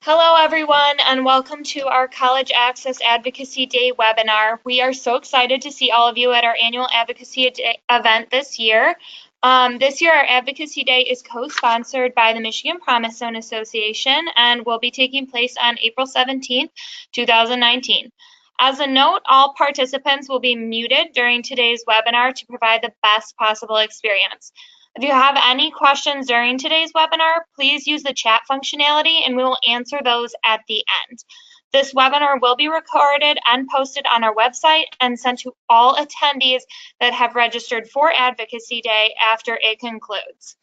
Hello, everyone, and welcome to our College Access Advocacy Day webinar. We are so excited to see all of you at our annual Advocacy Day event this year. This year, our Advocacy Day is co-sponsored by the Michigan Promise Zone Association and will be taking place on April 17th, 2019. As a note, all participants will be muted during today's webinar to provide the best possible experience. If you have any questions during today's webinar, please use the chat functionality and we will answer those at the end. This webinar will be recorded and posted on our website and sent to all attendees that have registered for Advocacy Day after it concludes.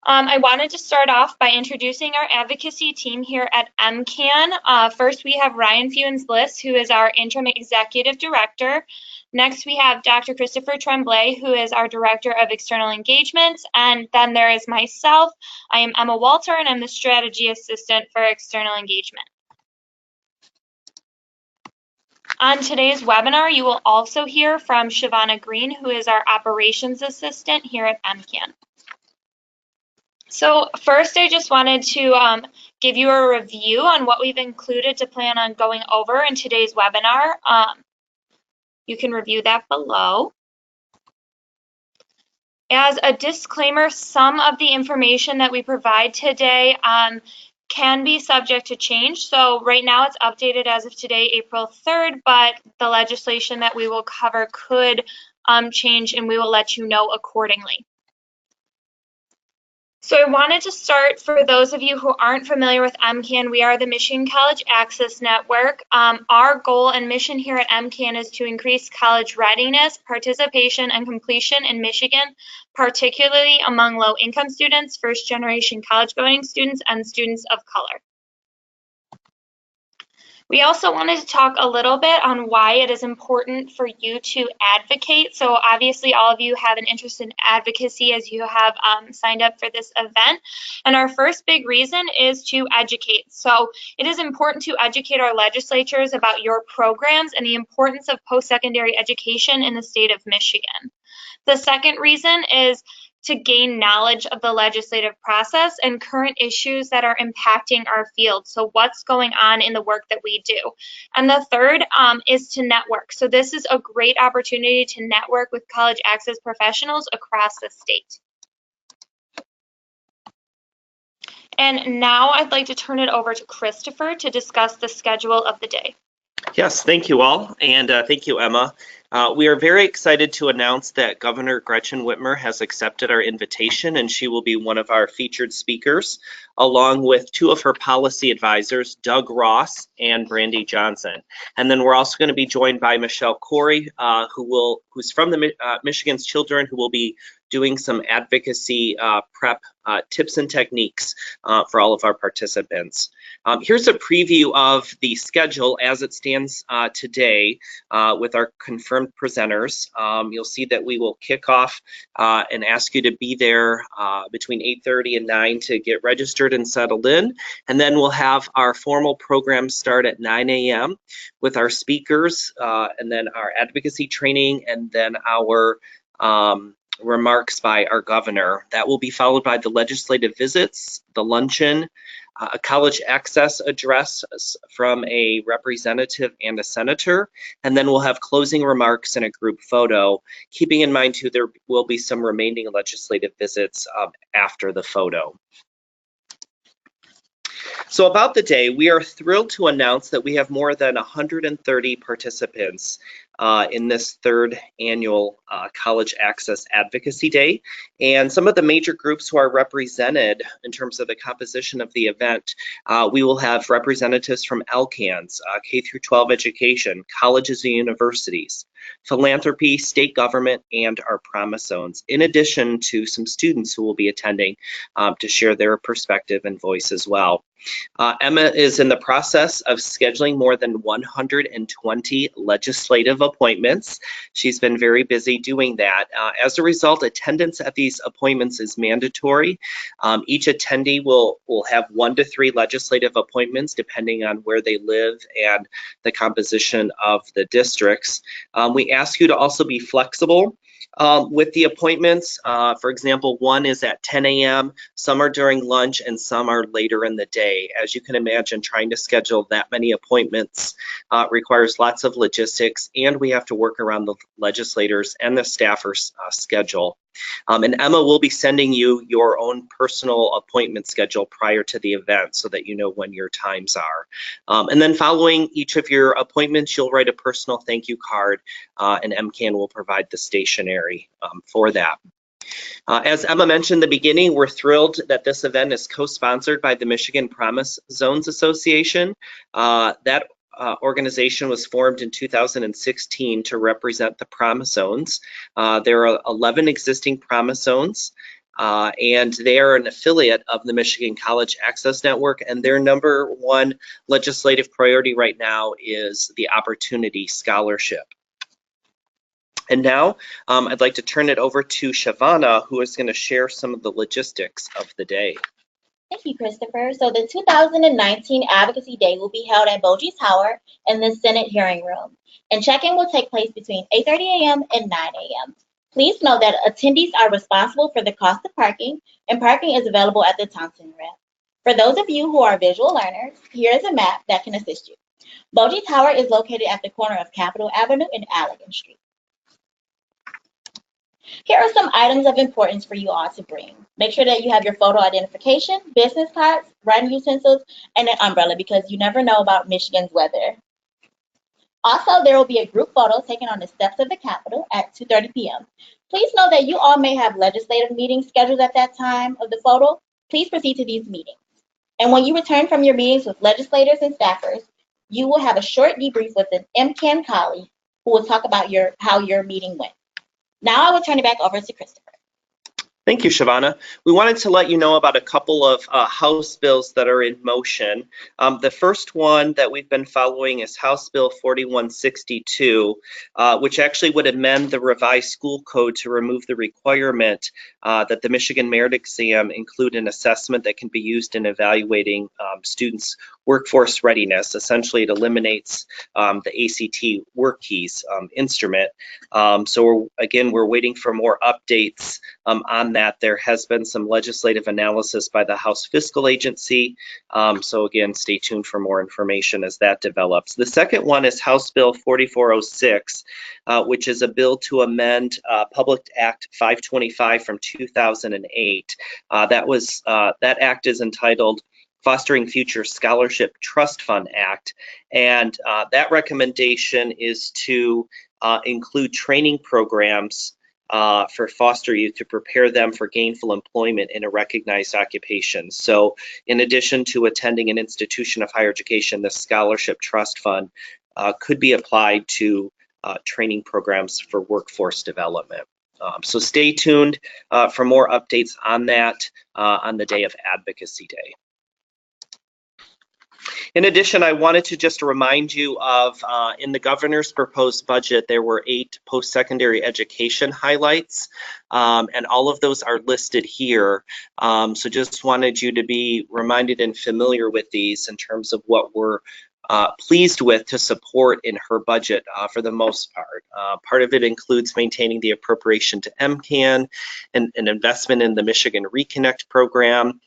I wanted to start off by introducing our advocacy team here at MCAN. First, we have Ryan Fewens-Bliss, who is our Interim Executive Director. Next, we have Dr. Christopher Tremblay, who is our Director of External Engagements. And then there is myself. I am Emma Walter, and I'm the Strategy Assistant for External Engagement. On today's webinar, you will also hear from Shavana Green, who is our Operations Assistant here at MCAN. So first, I just wanted to give you a review on what we've included to plan on going over in today's webinar. You can review that below. As a disclaimer, some of the information that we provide today can be subject to change. So right now it's updated as of today, April 3rd, but the legislation that we will cover could change and we will let you know accordingly. So I wanted to start, for those of you who aren't familiar with MCAN, we are the Michigan College Access Network. Our goal and mission here at MCAN is to increase college readiness, participation, and completion in Michigan, particularly among low-income students, first-generation college-going students, and students of color. We also wanted to talk a little bit on why it is important for you to advocate. So obviously all of you have an interest in advocacy as you have signed up for this event. And our first big reason is to educate. So it is important to educate our legislatures about your programs and the importance of post-secondary education in the state of Michigan. The second reason is to gain knowledge of the legislative process and current issues that are impacting our field. So what's going on in the work that we do. And the third is to network. So this is a great opportunity to network with college access professionals across the state. And now I'd like to turn it over to Christopher to discuss the schedule of the day. Yes, thank you all, and thank you, Emma. We are very excited to announce that Governor Gretchen Whitmer has accepted our invitation, and she will be one of our featured speakers, along with two of her policy advisors, Doug Ross and Brandy Johnson. And then we're also going to be joined by Michelle Corey, who's from the Michigan's Children, who will be doing some advocacy prep tips and techniques for all of our participants. Here's a preview of the schedule as it stands today with our confirmed presenters. You'll see that we will kick off and ask you to be there between 8:30 and 9 to get registered and settled in. And then we'll have our formal program start at 9 a.m. with our speakers and then our advocacy training and then our remarks by our governor. That will be followed by the legislative visits, the luncheon, a college access address from a representative and a senator, and then we'll have closing remarks and a group photo, keeping in mind too there will be some remaining legislative visits after the photo. So about the day, we are thrilled to announce that we have more than 130 participants in this third annual College Access Advocacy Day. And some of the major groups who are represented in terms of the composition of the event, we will have representatives from LCANs, K-12 education, colleges and universities, philanthropy, state government, and our promise zones, in addition to some students who will be attending to share their perspective and voice as well. Emma is in the process of scheduling more than 120 legislative appointments. She's been very busy doing that. As a result, attendance at these appointments is mandatory. Each attendee will have 1 to 3 legislative appointments depending on where they live and the composition of the districts. We ask you to also be flexible With the appointments, for example, one is at 10 a.m., some are during lunch, and some are later in the day. As you can imagine, trying to schedule that many appointments requires lots of logistics, and we have to work around the legislators' and the staffers' schedule. And Emma will be sending you your own personal appointment schedule prior to the event so that you know when your times are. And then following each of your appointments, you'll write a personal thank you card, and MCAN will provide the stationery for that. As Emma mentioned in the beginning, we're thrilled that this event is co-sponsored by the Michigan Promise Zones Association. That organization was formed in 2016 to represent the Promise Zones. There are 11 existing Promise Zones, and they are an affiliate of the Michigan College Access Network, and their number one legislative priority right now is the Opportunity Scholarship. And now I'd like to turn it over to Shavana, who is going to share some of the logistics of the day. Thank you, Christopher. So the 2019 Advocacy Day will be held at Bogie Tower in the Senate hearing room, and check-in will take place between 8:30 a.m. and 9 a.m. Please note that attendees are responsible for the cost of parking, and parking is available at the Thompson ramp. For those of you who are visual learners, here is a map that can assist you. Bogie Tower is located at the corner of Capitol Avenue and Allegan Street. Here are some items of importance for you all to bring. Make sure that you have your photo identification, business cards, writing utensils, and an umbrella because you never know about Michigan's weather. Also, there will be a group photo taken on the steps of the Capitol at 2:30 p.m. Please know that you all may have legislative meetings scheduled at that time of the photo. Please proceed to these meetings. And when you return from your meetings with legislators and staffers, you will have a short debrief with an MCAN colleague who will talk about how your meeting went. Now I will turn it back over to Christopher. Thank you, Shavana. We wanted to let you know about a couple of House bills that are in motion. The first one that we've been following is House Bill 4162, which actually would amend the revised school code to remove the requirement that the Michigan Merit Exam include an assessment that can be used in evaluating students' workforce readiness. Essentially, it eliminates the ACT work keys instrument. So we're waiting for more updates on that. There has been some legislative analysis by the House Fiscal Agency. So again, stay tuned for more information as that develops. The second one is House Bill 4406, which is a bill to amend Public Act 525 from 2008. That act is entitled Fostering Future Scholarship Trust Fund Act, and that recommendation is to include training programs for foster youth to prepare them for gainful employment in a recognized occupation. So in addition to attending an institution of higher education, the Scholarship Trust Fund could be applied to training programs for workforce development. So stay tuned for more updates on that on the day of Advocacy Day. In addition, I wanted to just remind you of, in the governor's proposed budget, there were 8 post-secondary education highlights, and all of those are listed here. So just wanted you to be reminded and familiar with these in terms of what we're pleased with to support in her budget for the most part. Part of it includes maintaining the appropriation to MCAN and an investment in the Michigan Reconnect program,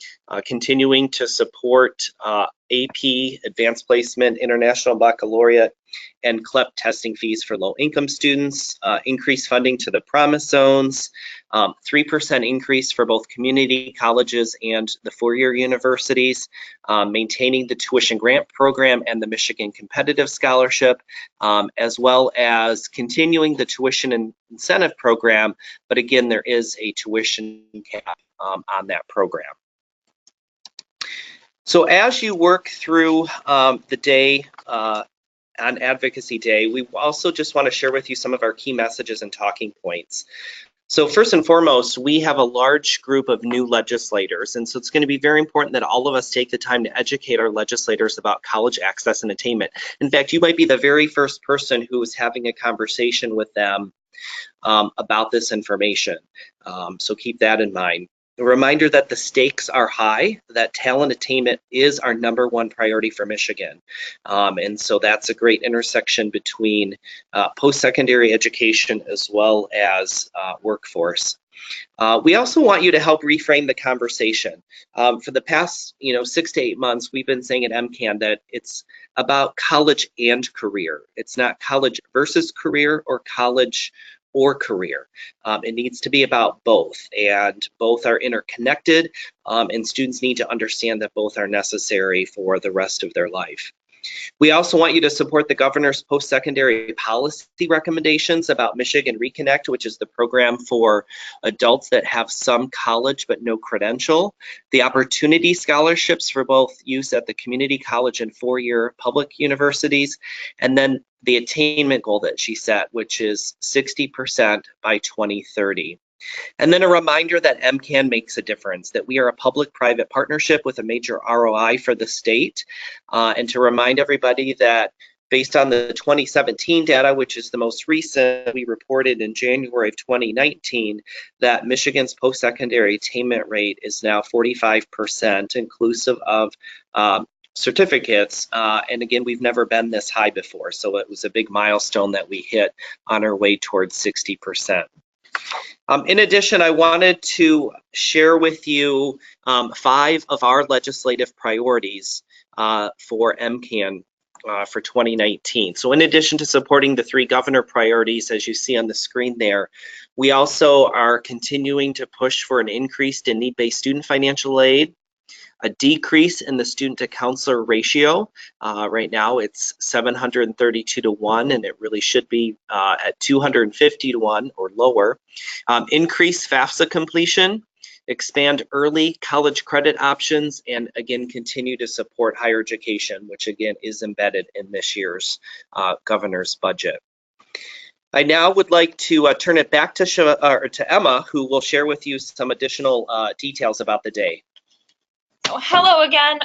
continuing to support AP, Advanced Placement, International Baccalaureate, and CLEP testing fees for low-income students, increased funding to the Promise Zones, 3% increase for both community colleges and the four-year universities, maintaining the tuition grant program and the Michigan Competitive Scholarship, as well as continuing the tuition incentive program, but again, there is a tuition cap on that program. So as you work through the day on Advocacy Day, we also just want to share with you some of our key messages and talking points. So first and foremost, we have a large group of new legislators, and so it's going to be very important that all of us take the time to educate our legislators about college access and attainment. In fact, you might be the very first person who is having a conversation with them about this information, so keep that in mind. A reminder that the stakes are high, that talent attainment is our #1 priority for Michigan. And so that's a great intersection between post-secondary education as well as workforce. We also want you to help reframe the conversation. For the past, 6 to 8 months, we've been saying at MCAN that it's about college and career. It's not college versus career or college or career. It needs to be about both, and both are interconnected, and students need to understand that both are necessary for the rest of their life. We also want you to support the governor's post-secondary policy recommendations about Michigan Reconnect, which is the program for adults that have some college but no credential, the opportunity scholarships for both use at the community college and four-year public universities, and then the attainment goal that she set, which is 60% by 2030. And then a reminder that MCAN makes a difference, that we are a public-private partnership with a major ROI for the state. And to remind everybody that based on the 2017 data, which is the most recent, we reported in January of 2019 that Michigan's post-secondary attainment rate is now 45%, inclusive of certificates. And again, we've never been this high before, so it was a big milestone that we hit on our way towards 60%. In addition, I wanted to share with you 5 of our legislative priorities for MCAN for 2019. So in addition to supporting the 3 governor priorities, as you see on the screen there, we also are continuing to push for an increase in need-based student financial aid, a decrease in the student to counselor ratio. Right now it's 732 to 1, and it really should be at 250 to 1 or lower. Increase FAFSA completion, expand early college credit options, and again, continue to support higher education, which again is embedded in this year's governor's budget. I now would like to turn it back to Emma, who will share with you some additional details about the day. Hello again.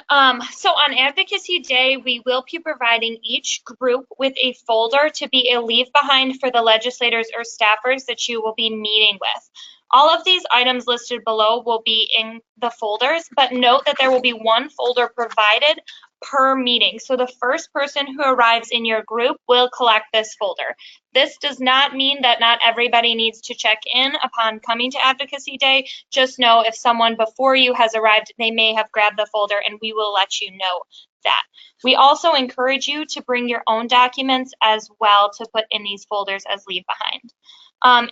So on Advocacy Day, we will be providing each group with a folder to be a leave behind for the legislators or staffers that you will be meeting with. All of these items listed below will be in the folders, but note that there will be one folder provided per meeting. So the first person who arrives in your group will collect this folder. This does not mean that not everybody needs to check in upon coming to Advocacy Day. Just know if someone before you has arrived, they may have grabbed the folder, and we will let you know that. We also encourage you to bring your own documents as well to put in these folders as leave behind.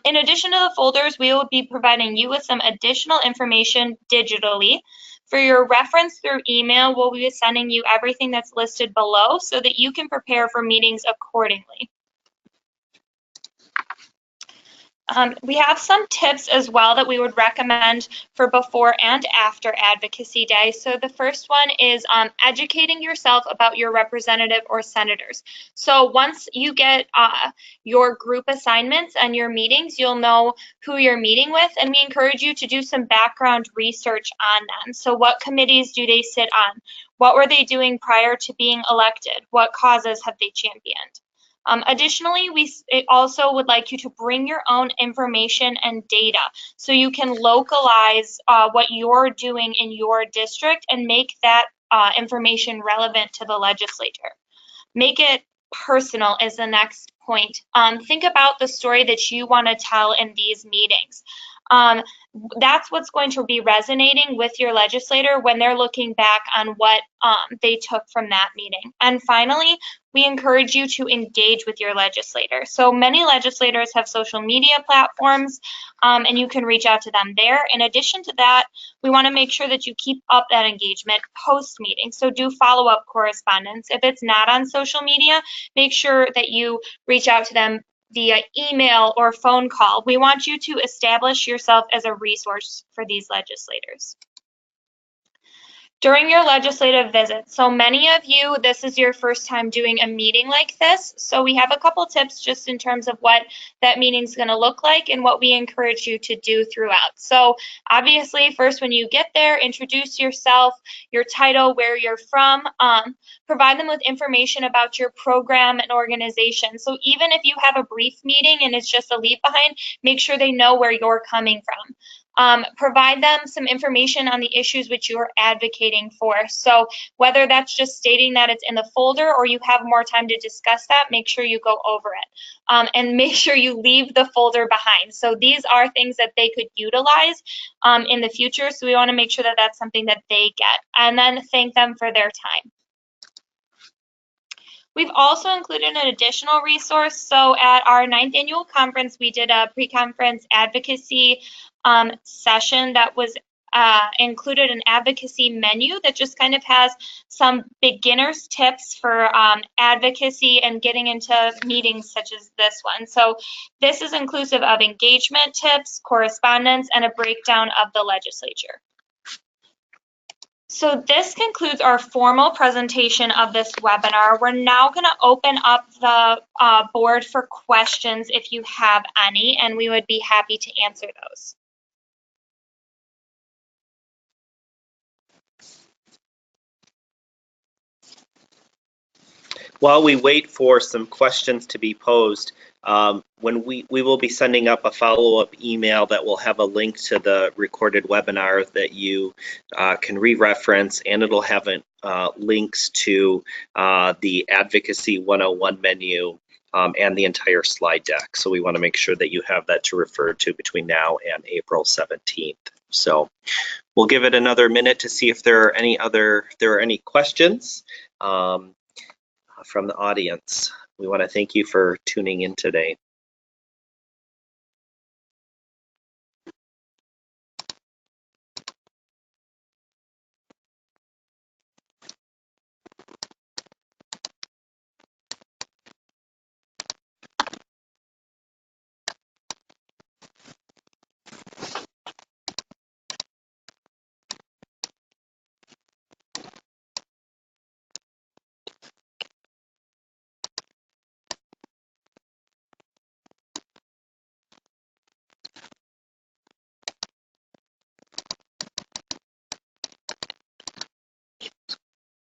In addition to the folders, we will be providing you with some additional information digitally. For your reference through email, we'll be sending you everything that's listed below so that you can prepare for meetings accordingly. We have some tips as well that we would recommend for before and after Advocacy Day. So the first one is educating yourself about your representative or senators. So once you get your group assignments and your meetings, you'll know who you're meeting with, and we encourage you to do some background research on them. So what committees do they sit on? What were they doing prior to being elected? What causes have they championed? Additionally, we also would like you to bring your own information and data so you can localize what you're doing in your district and make that information relevant to the legislature. Make it personal is the next point. Think about the story that you want to tell in these meetings. That's what's going to be resonating with your legislator when they're looking back on what they took from that meeting. And finally, we encourage you to engage with your legislator. So many legislators have social media platforms, and you can reach out to them there. In addition to that, we want to make sure that you keep up that engagement post-meeting. So do follow-up correspondence. If it's not on social media, make sure that you reach out to them via email or phone call. We want you to establish yourself as a resource for these legislators. During your legislative visit, so many of you, this is your first time doing a meeting like this, so we have a couple tips just in terms of what that meeting is going to look like and what we encourage you to do throughout. So obviously, first when you get there, introduce yourself, your title, where you're from, provide them with information about your program and organization. So even if you have a brief meeting and it's just a leave behind, make sure they know where you're coming from. Provide them some information on the issues which you are advocating for. So whether that's just stating that it's in the folder or you have more time to discuss that, make sure you go over it. And make sure you leave the folder behind. So these are things that they could utilize in the future. So we want to make sure that that's something that they get. And then thank them for their time. We've also included an additional resource. So at our 9th annual conference, we did a pre-conference advocacy session that was included an advocacy menu that just kind of has some beginner's tips for advocacy and getting into meetings such as this one. So this is inclusive of engagement tips, correspondence, and a breakdown of the legislature. So this concludes our formal presentation of this webinar. We're now going to open up the board for questions if you have any, and we would be happy to answer those. While we wait for some questions to be posed, when we will be sending up a follow-up email that will have a link to the recorded webinar that you can re-reference, and it'll have links to the Advocacy 101 menu and the entire slide deck. So we want to make sure that you have that to refer to between now and April 17th. So we'll give it another minute to see if there are any questions from the audience. We want to thank you for tuning in today.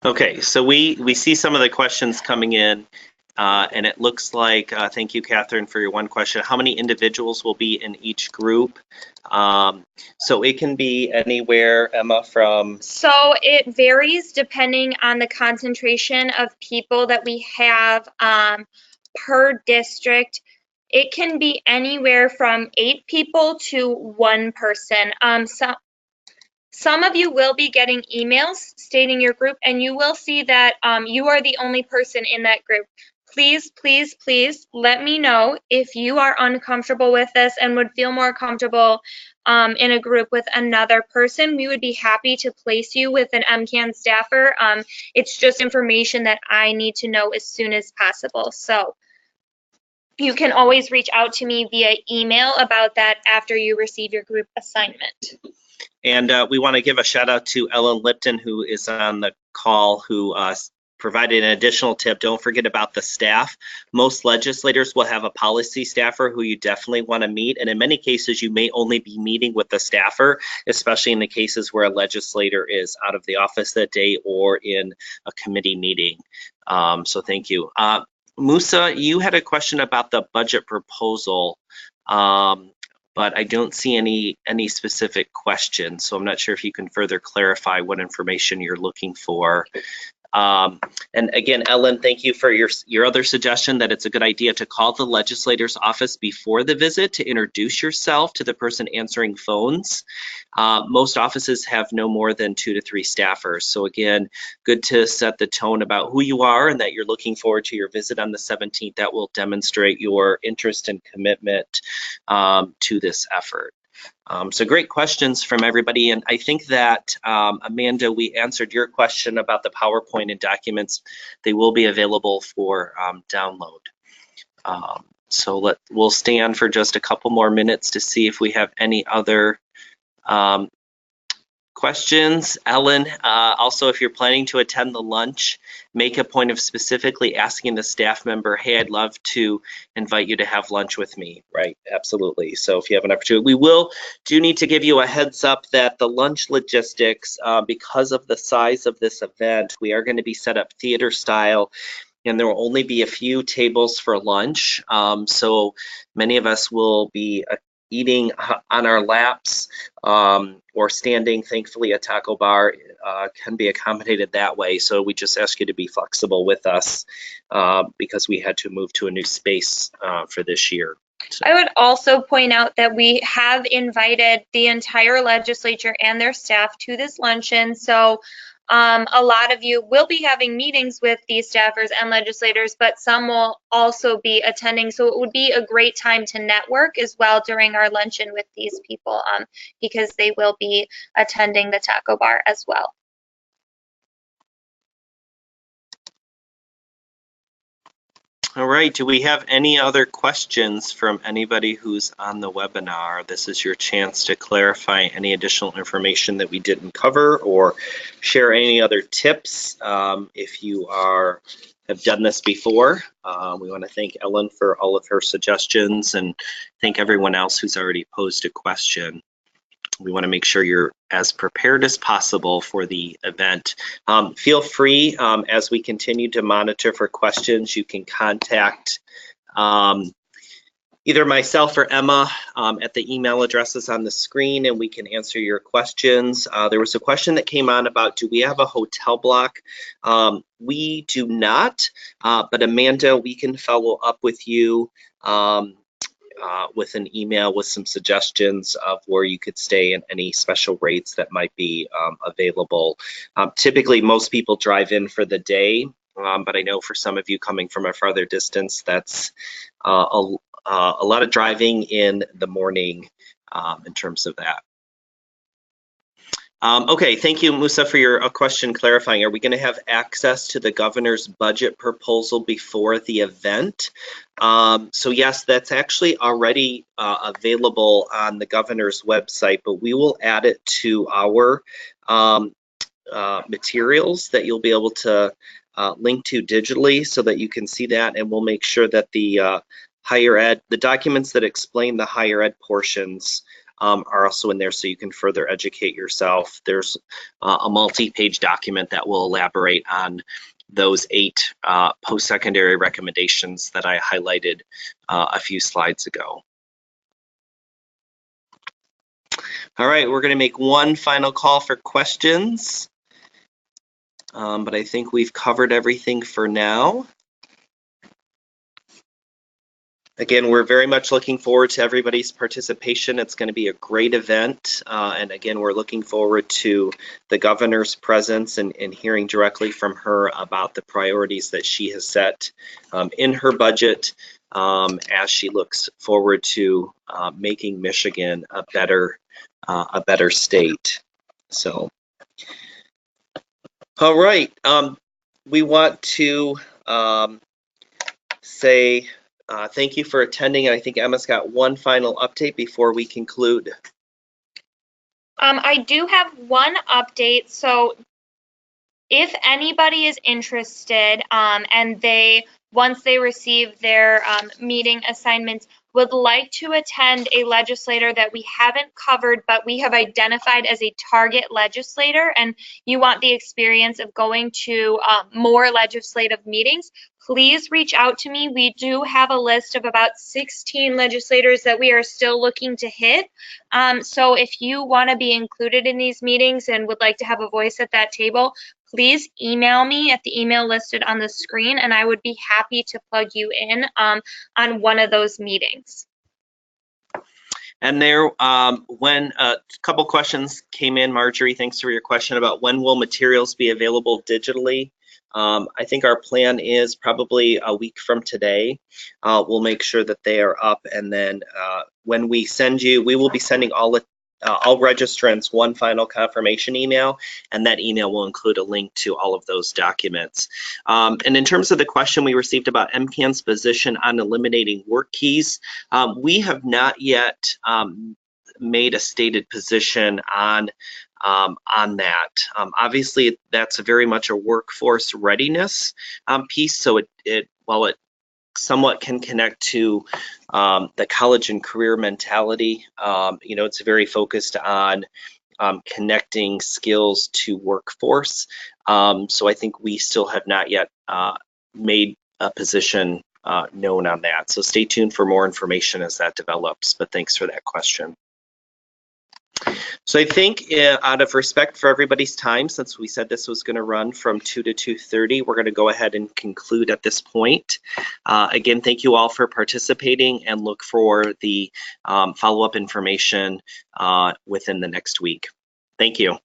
Okay, so we see some of the questions coming in, and it looks like, thank you, Catherine, for your one question. How many individuals will be in each group? So it can be anywhere, Emma, from... So it varies depending on the concentration of people that we have per district. It can be anywhere from 8 people to 1 person. Some of you will be getting emails stating your group, and you will see that you are the only person in that group. Please, please, please let me know if you are uncomfortable with this and would feel more comfortable in a group with another person. We would be happy to place you with an MCAN staffer. It's just information that I need to know as soon as possible. So you can always reach out to me via email about that after you receive your group assignment. And we want to give a shout out to Ellen Lipton, who is on the call, who provided an additional tip. Don't forget about the staff. Most legislators will have a policy staffer who you definitely want to meet. And in many cases, you may only be meeting with the staffer, especially in the cases where a legislator is out of the office that day or in a committee meeting. So thank you. Musa, you had a question about the budget proposal. But I don't see any specific questions, so I'm not sure if you can further clarify what information you're looking for. And again, Ellen, thank you for your other suggestion that it's a good idea to call the legislator's office before the visit to introduce yourself to the person answering phones. Most offices have no more than 2 to 3 staffers. So again, good to set the tone about who you are and that you're looking forward to your visit on the 17th. That will demonstrate your interest and commitment to this effort. So great questions from everybody. And I think that, Amanda, we answered your question about the PowerPoint and documents. They will be available for download. So we'll stay on for just a couple more minutes to see if we have any other questions. Ellen, also, if you're planning to attend the lunch, make a point of specifically asking the staff member, hey, I'd love to invite you to have lunch with me, right? Absolutely. So if you have an opportunity, we do need to give you a heads up that the lunch logistics, because of the size of this event, we are going to be set up theater style, and there will only be a few tables for lunch. So many of us will be eating on our laps or standing. Thankfully, a taco bar can be accommodated that way. So we just ask you to be flexible with us because we had to move to a new space for this year. So. I would also point out that we have invited the entire legislature and their staff to this luncheon. So a lot of you will be having meetings with these staffers and legislators, but some will also be attending. So it would be a great time to network as well during our luncheon with these people because they will be attending the taco bar as well. All right, do we have any other questions from anybody who's on the webinar? This is your chance to clarify any additional information that we didn't cover or share any other tips. If you have done this before, we want to thank Ellen for all of her suggestions and thank everyone else who's already posed a question. We want to make sure you're as prepared as possible for the event. Feel free, as we continue to monitor for questions, you can contact either myself or Emma at the email addresses on the screen, and we can answer your questions. There was a question that came on about, do we have a hotel block? We do not, but Amanda, we can follow up with you with an email with some suggestions of where you could stay and any special rates that might be available. Typically, most people drive in for the day, but I know for some of you coming from a farther distance, that's a lot of driving in the morning in terms of that. Okay, thank you, Musa, for your question clarifying. Are we going to have access to the governor's budget proposal before the event? So yes, that's actually already available on the governor's website, but we will add it to our materials that you'll be able to link to digitally so that you can see that, and we'll make sure that the the documents that explain the higher ed portions are also in there so you can further educate yourself. There's a multi-page document that will elaborate on those 8 post-secondary recommendations that I highlighted a few slides ago. All right, we're going to make one final call for questions, but I think we've covered everything for now. Again, we're very much looking forward to everybody's participation. It's going to be a great event. And again, we're looking forward to the governor's presence and hearing directly from her about the priorities that she has set in her budget as she looks forward to making Michigan a better state. So, all right. We want to say thank you for attending, and I think Emma's got one final update before we conclude. I do have one update. So if anybody is interested and once they receive their meeting assignments, would like to attend a legislator that we haven't covered, but we have identified as a target legislator, and you want the experience of going to more legislative meetings, please reach out to me. We do have a list of about 16 legislators that we are still looking to hit. So if you want to be included in these meetings and would like to have a voice at that table, please email me at the email listed on the screen, and I would be happy to plug you in on one of those meetings. And there, when a couple questions came in, Marjorie, thanks for your question about when will materials be available digitally. I think our plan is probably a week from today. We'll make sure that they are up, and then when we send you, we will be sending all registrants one final confirmation email, and that email will include a link to all of those documents. And in terms of the question we received about MCAN's position on eliminating work keys, we have not yet made a stated position on that. Obviously, that's very much a workforce readiness piece, so while it somewhat can connect to the college and career mentality, it's very focused on connecting skills to workforce. So I think we still have not yet made a position known on that. So stay tuned for more information as that develops, but thanks for that question. So I think out of respect for everybody's time, since we said this was going to run from 2 to 2:30, we're going to go ahead and conclude at this point. Again, thank you all for participating and look for the follow-up information within the next week. Thank you.